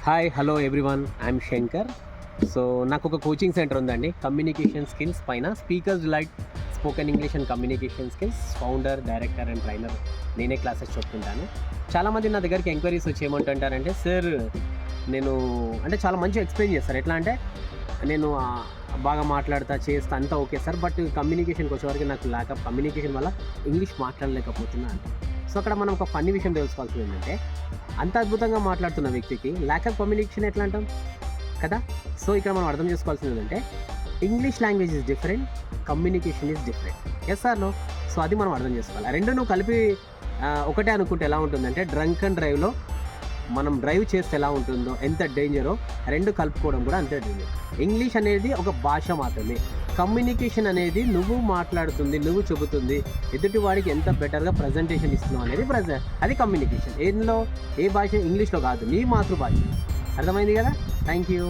Hi hello everyone, I'm Shankar. So నాకు ఒక coaching centre ఉందండి, కమ్యూనికేషన్ స్కిల్స్ పైన. Speakers delight spoken English and communication skills founder, director and trainer నేనే classes చెప్తుంటాను. చాలామంది నా దగ్గరికి ఎంక్వైరీస్ వచ్చి ఏమంటుంటారంటే, సార్ నేను అంటే చాలా మంచిగా ఎక్స్ప్లెయిన్ చేస్తారు. ఎట్లా అంటే నేను బాగా మాట్లాడతా చేస్తా అంతా ఓకే సార్, బట్ కమ్యూనికేషన్కి వచ్చేవరకు నాకు ల్యాక్ ఆఫ్ కమ్యూనికేషన్ వల్ల ఇంగ్లీష్ మాట్లాడలేకపోతున్నా అంటే. సో అక్కడ మనం ఒక ఫన్నీ విషయం తెలుసుకోవాల్సింది ఏంటంటే, అంత అద్భుతంగా మాట్లాడుతున్న వ్యక్తికి ల్యాక్ ఆఫ్ కమ్యూనికేషన్ ఎట్లా అంటాం కదా. సో ఇక్కడ మనం అర్థం చేసుకోవాల్సింది ఏంటంటే, English language is different, communication is different. Yes or no? So అది మనం అర్థం చేసుకోవాలి. రెండు నువ్వు కలిపి ఒకటే అనుకుంటే ఎలా ఉంటుందంటే, డ్రంక్ అండ్ డ్రైవ్లో మనం డ్రైవ్ చేస్తే ఎలా ఉంటుందో ఎంత డేంజరో, రెండు కలుపుకోవడం కూడా అంతే డేంజర్. ఇంగ్లీష్ అనేది ఒక భాష మాత్రమే, కమ్యూనికేషన్ అనేది నువ్వు మాట్లాడుతుంది, నువ్వు చెబుతుంది, ఎదుటి వాడికి ఎంత బెటర్గా ప్రజెంటేషన్ ఇస్తున్నావు అనేది అది కమ్యూనికేషన్. ఏంలో ఏ భాష? ఇంగ్లీష్లో కాదు, నీ మాతృభాష. అర్థమైంది కదా? Thank you.